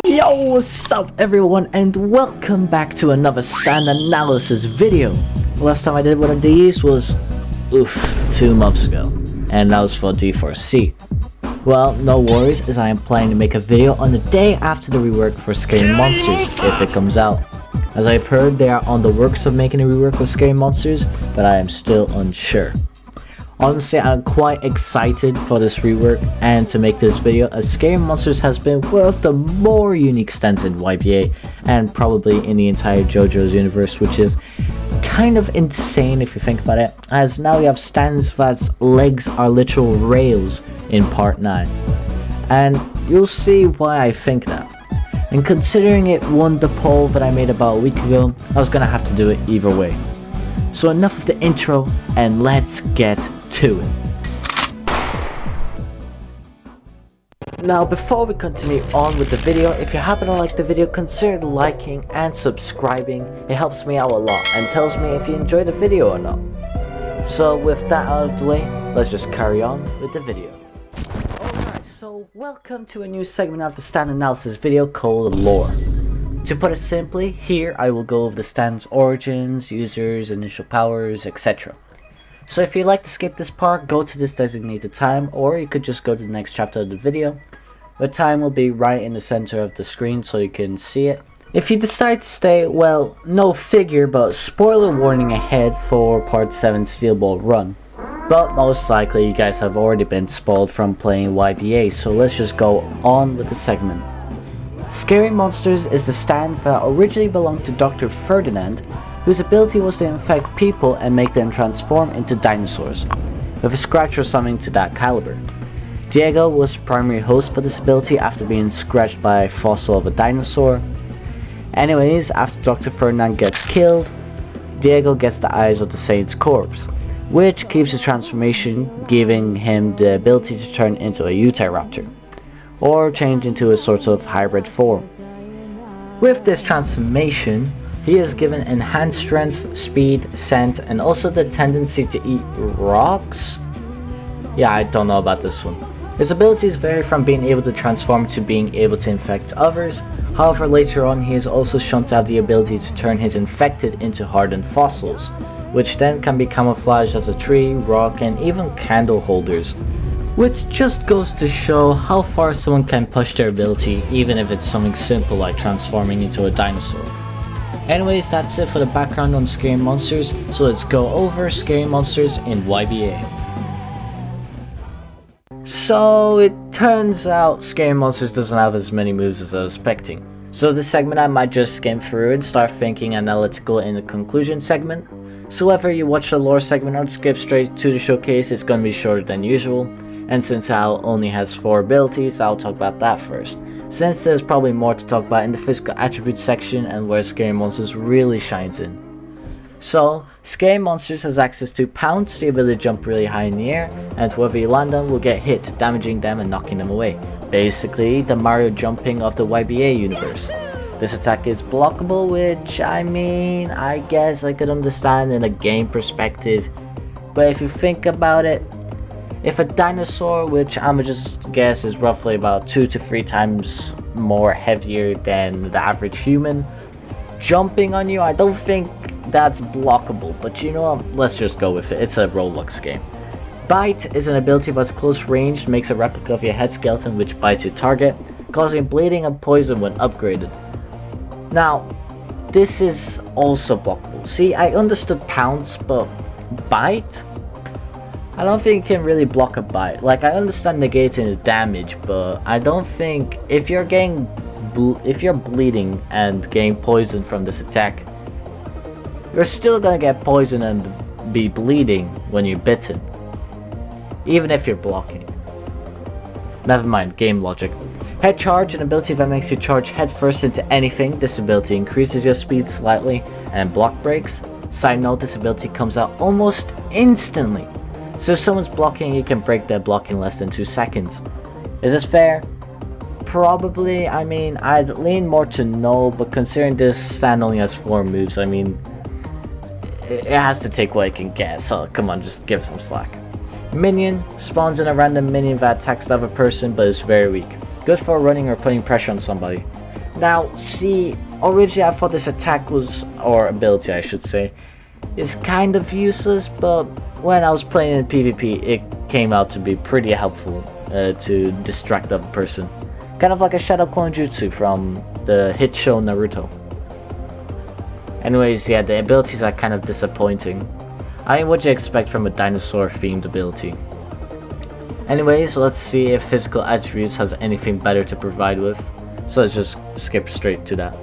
Yo, what's up everyone, and welcome back to another stand analysis video. Last time I did one of these was 2 months ago, and that was for D4C. Well, no worries, as I am planning to make a video on the day after the rework for Scary Monsters if it comes out. As I've heard, they are on the works of making a rework of Scary Monsters, but I am still unsure. Honestly, I'm quite excited for this rework and to make this video, as Scary Monsters has been one of the more unique stands in YBA and probably in the entire JoJo's universe, which is kind of insane if you think about it, as now we have stands that's legs are literal rails in part 9. And you'll see why I think that. And considering it won the poll that I made about a week ago, I was gonna have to do it either way. So enough of the intro, and let's get to it. Now, before we continue on with the video, if you happen to like the video, consider liking and subscribing. It helps me out a lot and tells me if you enjoy the video or not. So with that out of the way, let's just carry on with the video. Alright, so welcome to a new segment of the stand analysis video called Lore. To put it simply, here I will go over the stand's origins, users, initial powers, etc. So if you'd like to skip this part, go to this designated time, or you could just go to the next chapter of the video. The time will be right in the center of the screen so you can see it. If you decide to stay, well, no figure, but spoiler warning ahead for part 7 Steel Ball Run. But most likely you guys have already been spoiled from playing YBA, so let's just go on with the segment. Scary Monsters is the stand that originally belonged to Dr. Ferdinand, whose ability was to infect people and make them transform into dinosaurs, with a scratch or something to that caliber. Diego was the primary host for this ability after being scratched by a fossil of a dinosaur. Anyways, after Dr. Ferdinand gets killed, Diego gets the eyes of the saint's corpse, which keeps his transformation, giving him the ability to turn into a Utahraptor, or change into a sort of hybrid form. With this transformation, he is given enhanced strength, speed, scent, and also the tendency to eat rocks? Yeah, I don't know about this one. His abilities vary from being able to transform to being able to infect others. However, later on he is also shown to have the ability to turn his infected into hardened fossils, which then can be camouflaged as a tree, rock, and even candle holders. Which just goes to show how far someone can push their ability, even if it's something simple like transforming into a dinosaur. Anyways, that's it for the background on Scary Monsters, so let's go over Scary Monsters in YBA. So it turns out Scary Monsters doesn't have as many moves as I was expecting. So this segment I might just skim through and start thinking analytical in the conclusion segment. So whether you watch the lore segment or skip straight to the showcase, it's gonna be shorter than usual. And since Hal only has 4 abilities, I'll talk about that first, since there's probably more to talk about in the physical attributes section and where Scary Monsters really shines in. So, Scary Monsters has access to Pounce, the ability to jump really high in the air, and whoever you land on will get hit, damaging them and knocking them away. Basically, the Mario jumping of the YBA universe. This attack is blockable, which I guess I could understand in a game perspective, but if you think about it, if a dinosaur, which I'ma just guess is roughly about 2 to 3 times more heavier than the average human, jumping on you, I don't think that's blockable, but you know what, let's just go with it, it's a Roblox game. Bite is an ability that's close range, makes a replica of your head skeleton which bites your target, causing bleeding and poison when upgraded. Now, this is also blockable. See, I understood Pounce, but Bite? I don't think you can really block a bite. Like, I understand negating the damage, but I don't think if you're bleeding and getting poisoned from this attack, you're still gonna get poisoned and be bleeding when you're bitten, even if you're blocking. Never mind, game logic. Head charge, an ability that makes you charge head first into anything. This ability increases your speed slightly and block breaks. Side note, this ability comes out almost instantly. So if someone's blocking, you can break their block in less than 2 seconds. Is this fair? Probably. I'd lean more to no, but considering this stand only has 4 moves, it has to take what it can get, so come on, just give it some slack. Minion spawns in a random minion that attacks the other person but is very weak. Good for running or putting pressure on somebody. Now, see, originally I thought this attack was, or ability I should say, is kind of useless, but when I was playing in PvP, it came out to be pretty helpful to distract the other person. Kind of like a Shadow Clone Jutsu from the hit show Naruto. Anyways, yeah, the abilities are kind of disappointing. I mean, what'd you expect from a dinosaur-themed ability? Anyways, let's see if physical attributes has anything better to provide with. So let's just skip straight to that.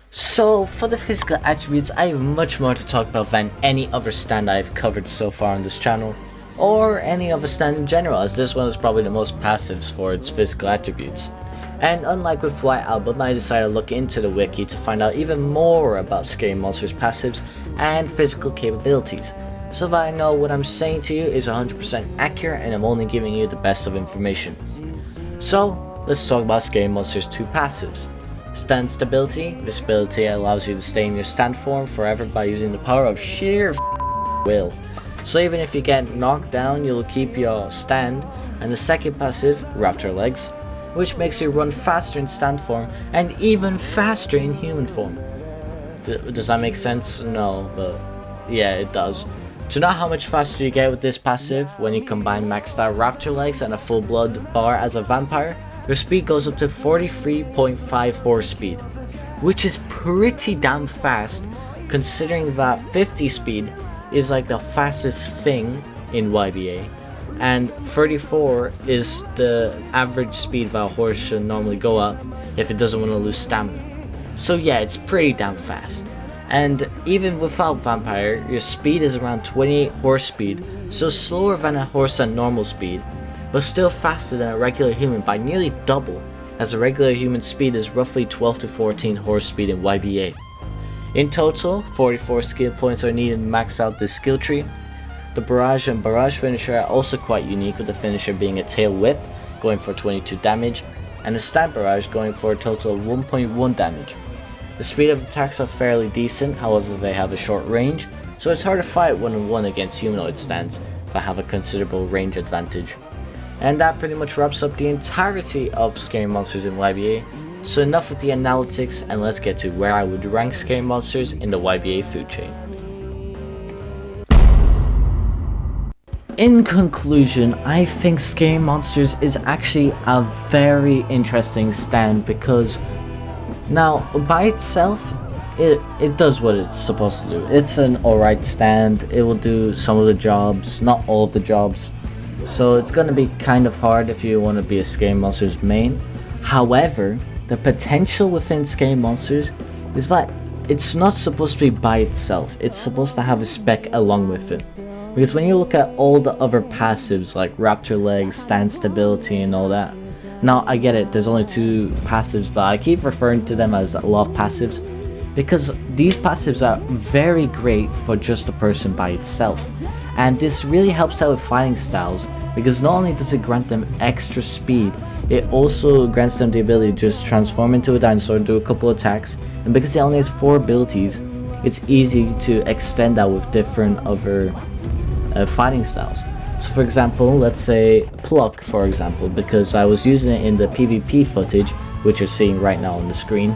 So, for the physical attributes, I have much more to talk about than any other stand I've covered so far on this channel, or any other stand in general, as this one is probably the most passives for its physical attributes. And unlike with White Album, I decided to look into the wiki to find out even more about Scary Monster's passives and physical capabilities, so that I know what I'm saying to you is 100% accurate and I'm only giving you the best of information. So, let's talk about Scary Monster's two passives. Stand Stability. This ability allows you to stay in your stand form forever by using the power of sheer will. So even if you get knocked down, you'll keep your stand. And the second passive, Raptor Legs, which makes you run faster in stand form and even faster in human form. Does that make sense? No, but yeah, it does. To know how much faster you get with this passive, when you combine maxed out Raptor Legs and a full blood bar as a vampire, your speed goes up to 43.5 horse speed, which is pretty damn fast considering that 50 speed is like the fastest thing in YBA, and 34 is the average speed that a horse should normally go up if it doesn't want to lose stamina. So yeah, it's pretty damn fast. And even without Vampire, your speed is around 28 horse speed, so slower than a horse at normal speed, but still faster than a regular human by nearly double, as a regular human speed is roughly 12 to 14 horse speed in YBA. In total, 44 skill points are needed to max out this skill tree. The Barrage and Barrage finisher are also quite unique, with the finisher being a tail whip, going for 22 damage, and the Stab Barrage going for a total of 1.1 damage. The speed of attacks are fairly decent, however they have a short range, so it's hard to fight one-on-one against humanoid stands that have a considerable range advantage. And that pretty much wraps up the entirety of Scary Monsters in YBA, so enough with the analytics and let's get to where I would rank Scary Monsters in the YBA food chain. In conclusion, I think Scary Monsters is actually a very interesting stand because now by itself it does what it's supposed to do. It's an alright stand, it will do some of the jobs, not all of the jobs. So it's gonna be kind of hard if you want to be a Scary Monsters main. However, the potential within Scary Monsters is that it's not supposed to be by itself. It's supposed to have a spec along with it. Because when you look at all the other passives like Raptor Legs, Stand Stability and all that. Now I get it, there's only two passives, but I keep referring to them as a lot of passives because these passives are very great for just a person by itself. And this really helps out with fighting styles because not only does it grant them extra speed, it also grants them the ability to just transform into a dinosaur, do a couple attacks, and because it only has 4 abilities, it's easy to extend that with different other fighting styles. So for example, let's say Pluck for example, because I was using it in the PvP footage, which you're seeing right now on the screen,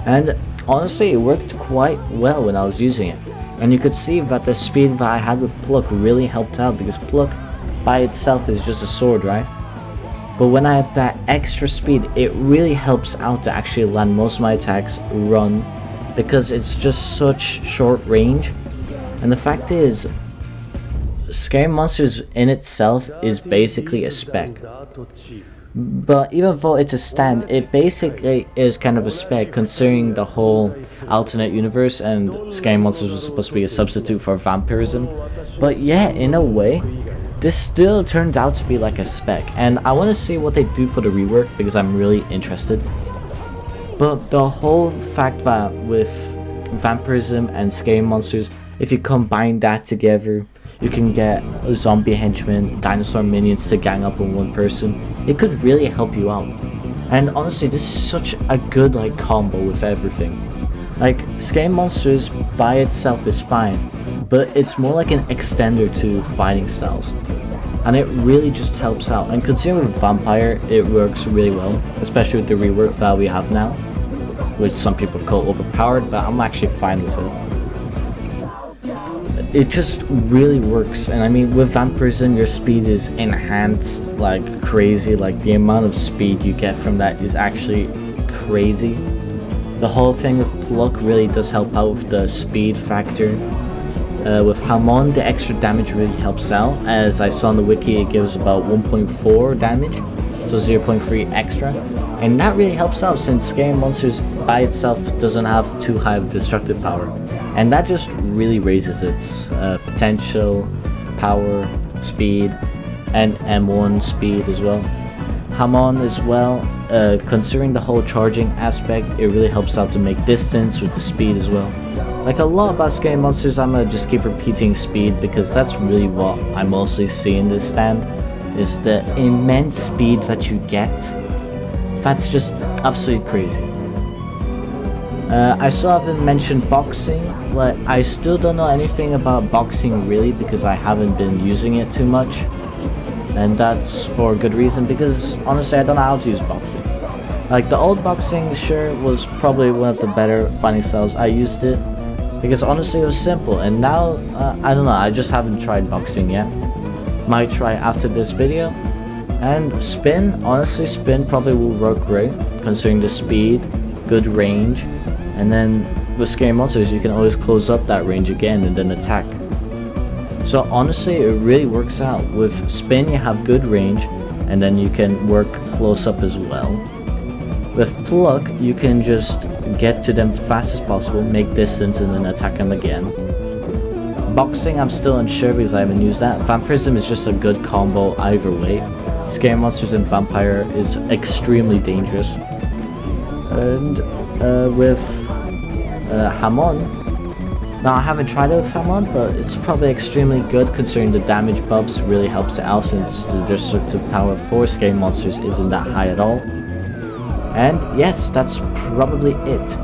and honestly it worked quite well when I was using it. And you could see that the speed that I had with Pluck really helped out because Pluck by itself is just a sword, right? But when I have that extra speed, it really helps out to actually land most of my attacks, run, because it's just such short range. And the fact is, Scary Monsters in itself is basically a spec. But even though it's a stand, it basically is kind of a spec considering the whole alternate universe and Scary Monsters was supposed to be a substitute for vampirism. But yeah, in a way, this still turned out to be like a spec, and I want to see what they do for the rework because I'm really interested. But the whole fact that with vampirism and Scary Monsters, if you combine that together, you can get zombie henchmen, dinosaur minions to gang up on one person. It could really help you out. And honestly, this is such a good like combo with everything. Like, Scary Monsters by itself is fine, but it's more like an extender to fighting styles. and it really just helps out. And considering Vampire, it works really well, especially with the rework that we have now, which some people call overpowered, but I'm actually fine with it. It just really works. And I mean, with Vampirism, your speed is enhanced like crazy. Like the amount of speed you get from that is actually crazy. The whole thing with Pluck really does help out with the speed factor. With Hamon, the extra damage really helps out. As I saw on the wiki, it gives about 1.4 damage, so 0.3 extra. And that really helps out since Scary Monsters by itself doesn't have too high of destructive power. And that just really raises its potential, power, speed, and M1 speed as well. Hamon as well, considering the whole charging aspect, it really helps out to make distance with the speed as well. Like a lot about Scary Monsters, I'm gonna just keep repeating speed because that's really what I mostly see in this stand, is the immense speed that you get. That's just absolutely crazy. I still haven't mentioned boxing. Like, I still don't know anything about boxing really because I haven't been using it too much. And that's for a good reason, because honestly I don't know how to use boxing. Like the old boxing sure was probably one of the better fighting styles. I used it because honestly it was simple, and now I don't know, I just haven't tried boxing yet. Might try after this video. And spin, honestly spin probably will work great considering the speed, good range, and then with Scary Monsters you can always close up that range again and then attack. So honestly it really works out. With spin you have good range and then you can work close up as well. With Pluck you can just get to them fast as possible, make distance, and then attack them again. Boxing I'm still unsure because I haven't used that. Vampirism is just a good combo either way. Scary Monsters and Vampire is extremely dangerous. And with Hamon, now I haven't tried it with Hamon, but it's probably extremely good considering the damage buffs really helps it out since the destructive power for Scary Monsters isn't that high at all. And yes, that's probably it.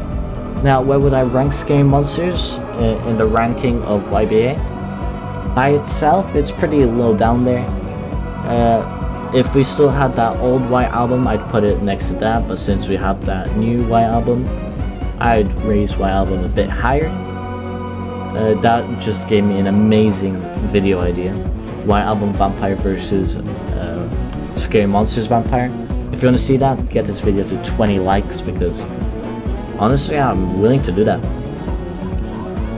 Now where would I rank Scary Monsters in the ranking of YBA? By itself it's pretty low down there. If we still had that old Y album, I'd put it next to that, but since we have that new Y album, I'd raise Y album a bit higher. That just gave me an amazing video idea. Y album Vampire versus Scary Monsters Vampire. If you want to see that, get this video to 20 likes because honestly I'm willing to do that.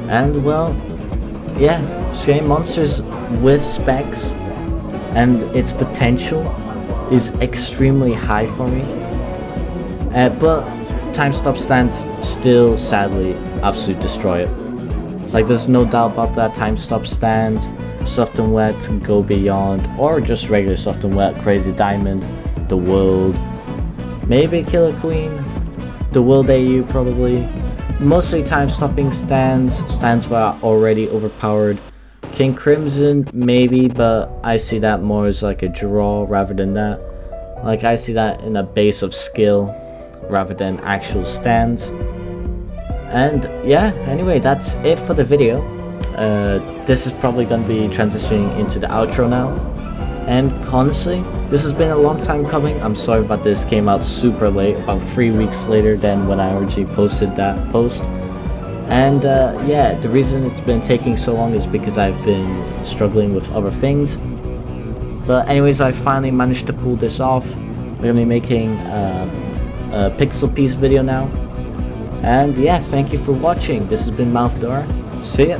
And well, yeah, Scary Monsters with specs and its potential is extremely high for me, but time stop stands still sadly absolutely destroy it. Like there's no doubt about that. Time stop stands, soft and wet, go beyond, or just regular soft and wet, Crazy Diamond, the World, maybe Killer Queen, the World AU probably, mostly time stopping stands that are already overpowered. King Crimson maybe, but I see that more as like a draw rather than that. Like I see that in a base of skill rather than actual stands. And yeah, anyway, that's it for the video. This is probably going to be transitioning into the outro now. And honestly, this has been a long time coming. I'm sorry that this came out super late, about 3 weeks later than when I originally posted that post. And yeah, the reason it's been taking so long is because I've been struggling with other things. But anyways, I finally managed to pull this off. We're gonna be making a pixel piece video now. And yeah, thank you for watching. This has been Malfadora. See ya.